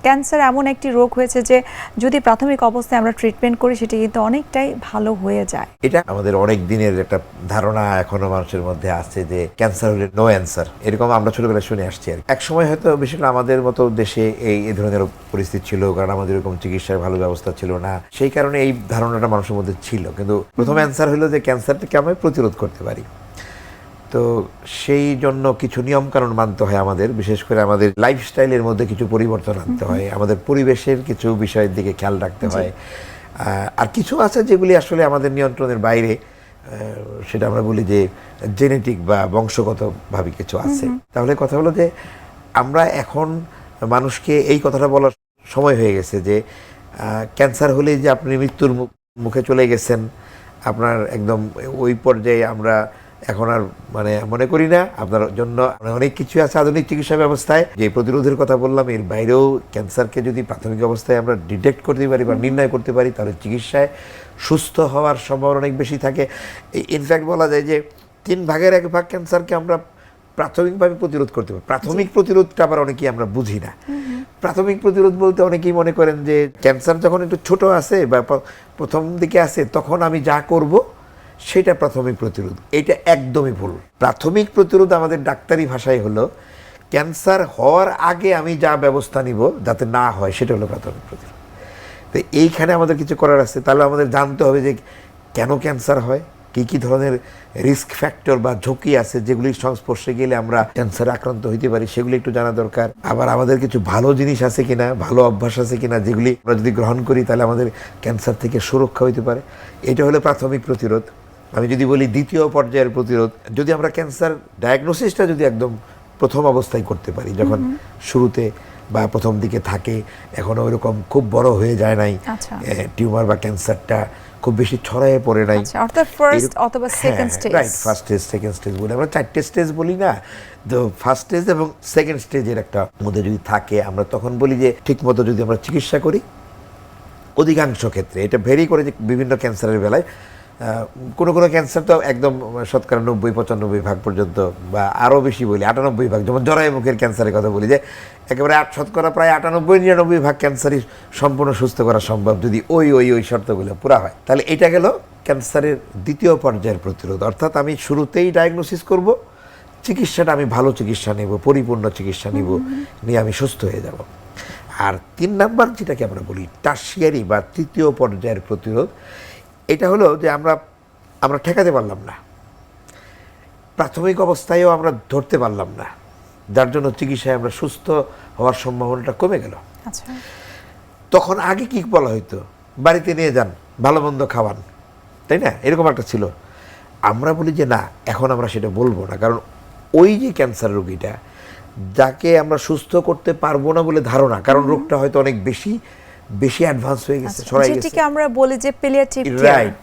Cancer এমন একটি রোগ হয়েছে যে যদি প্রাথমিক অবস্থায় আমরা ট্রিটমেন্ট করি সেটা কিন্তু অনেকটাই ভালো হয়ে যায়। এটা আমাদের অনেক দিনের একটা ধারণা এখনো মানুষের মধ্যে আছে যে ক্যান্সার হলে নো অ্যান্সার, এরকম আমরা ছোটবেলায় শুনে আসছি। আর এক সময় হয়তো বিশেষ করে আমাদের মতো দেশে এই ধরনের পরিস্থিতি ছিল, কারণ আমাদের এরকম চিকিৎসার ভালো ব্যবস্থা ছিল না, সেই কারণে এই ধারণাটা মানুষের মধ্যে ছিল। কিন্তু প্রথম অ্যান্সার হলো যে ক্যান্সারটাকে আমরা প্রতিরোধ করতে পারি। তো সেই জন্য কিছু নিয়মকানুন মানতে হয় আমাদের, বিশেষ করে আমাদের লাইফস্টাইলের মধ্যে কিছু পরিবর্তন আনতে হয়, আমাদের পরিবেশের কিছু বিষয়ের দিকে খেয়াল রাখতে হয়। আর কিছু আছে যেগুলি আসলে আমাদের নিয়ন্ত্রণের বাইরে, সেটা আমরা বলি যে জেনেটিক বা বংশগতভাবে কিছু আছে। তাহলে কথা হলো যে আমরা এখন মানুষকে এই কথাটা বলার সময় হয়ে গেছে যে ক্যান্সার হলে যে আপনি মৃত্যুর মুখে চলে গেছেন, আপনার একদম ওই পর্যায়ে আমরা এখন আর মানে মনে করি না। আপনার জন্য অনেক কিছু আছে আধুনিক চিকিৎসা ব্যবস্থায়, যে প্রতিরোধের কথা বললাম, এর বাইরেও ক্যান্সারকে যদি প্রাথমিক অবস্থায় আমরা ডিটেক্ট করতে পারি বা নির্ণয় করতে পারি, তাহলে চিকিৎসায় সুস্থ হওয়ার সম্ভাবনা অনেক বেশি থাকে। ইনফ্যাক্ট বলা যায় যে 3 ভাগের 1 ভাগ ক্যান্সারকে আমরা প্রাথমিকভাবে প্রতিরোধ করতে পারি। প্রাথমিক প্রতিরোধটা আবার অনেকেই আমরা বুঝি না। প্রাথমিক প্রতিরোধ বলতে অনেকেই মনে করেন যে ক্যান্সার যখন একটু ছোট আছে বা প্রথম দিকে আছে তখন আমি যা করব সেটা প্রাথমিক প্রতিরোধ। এটা একদমই ভুল। প্রাথমিক প্রতিরোধ আমাদের ডাক্তারি ভাষায় হলো ক্যান্সার হওয়ার আগে আমি যা ব্যবস্থা নিব যাতে না হয়, সেটা হলো প্রাথমিক প্রতিরোধ। তো এইখানে আমাদের কিছু করার আছে। তাহলে আমাদের জানতে হবে যে কেন ক্যান্সার হয়, কী কী ধরনের রিস্ক ফ্যাক্টর বা ঝুঁকি আছে যেগুলির সংস্পর্শে গেলে আমরা ক্যান্সারে আক্রান্ত হইতে পারি, সেগুলি একটু জানা দরকার। আবার আমাদের কিছু ভালো জিনিস আছে কিনা, ভালো অভ্যাস আছে কিনা, যেগুলি আমরা যদি গ্রহণ করি তাহলে আমাদের ক্যান্সার থেকে সুরক্ষা হইতে পারে। এটা হলো প্রাথমিক প্রতিরোধ। আমি যদি বলি দ্বিতীয় পর্যায়ের প্রতিরোধ, যদি আমরা ক্যান্সার ডায়াগনোসিসটা যদি একদম প্রথম অবস্থায় করতে পারি, যখন শুরুতে বা প্রথম দিকে থাকে, এখনও ওইরকম খুব বড় হয়ে যায় নাই, টিউমার বা ক্যান্সারটা খুব বেশি ছড়ায়ে পড়ে নাই, অর্থাৎ ফার্স্ট অথবা second stage. Right, first stage, second stage বলি আমরা, 4টে স্টেজ বলি না তো। ফার্স্ট স্টেজ এবং সেকেন্ড স্টেজের একটা মধ্যে যদি থাকে, আমরা তখন বলি যে ঠিকমতো যদি আমরা চিকিৎসা করি, অধিকাংশ ক্ষেত্রে এটা ভেরি করে যে বিভিন্ন ক্যান্সারের বেলায় কোনো কোনো ক্যান্সার তো একদম শতকরা 90-95% পর্যন্ত, বা আরও বেশি বলি 98%, যেমন জরায়ুমুখের ক্যান্সারের কথা বলি যে একেবারে শতকরা প্রায় 98-99% ক্যান্সারই সম্পূর্ণ সুস্থ করা সম্ভব যদি ওই শর্তগুলো পুরা হয়। তাহলে এটা গেল ক্যান্সারের দ্বিতীয় পর্যায়ের প্রতিরোধ। অর্থাৎ আমি শুরুতেই ডায়াগনোসিস করব, চিকিৎসাটা আমি ভালো চিকিৎসা নেব, পরিপূর্ণ চিকিৎসা নেব, নিয়ে আমি সুস্থ হয়ে যাব। আর 3 নাম্বার যেটাকে আমরা বলি টারশিয়ারি বা তৃতীয় পর্যায়ের প্রতিরোধ, এটা হলো যে আমরা ঠেকাতে পারলাম না, প্রাথমিক অবস্থায়ও আমরা ধরতে পারলাম না, যার জন্য চিকিৎসায় আমরা সুস্থ হওয়ার সম্ভাবনাটা কমে গেল। তখন আগে কি বলা হইতো, বাড়িতে নিয়ে যান, ভালো মন্দ খাওয়ান, তাই না, এরকম একটা ছিল। আমরা বলি যে না, এখন আমরা সেটা বলবো না, কারণ ওই যে ক্যান্সার রোগীটা যাকে আমরা সুস্থ করতে পারবো না বলে ধারণা, কারণ রোগটা হয়তো অনেক বেশি অ্যাডভান্স হয়ে গেছে, ছড়াই গেছে, যেটাকে আমরা বলি যে প্যালিয়েটিভ কেয়ার। রাইট।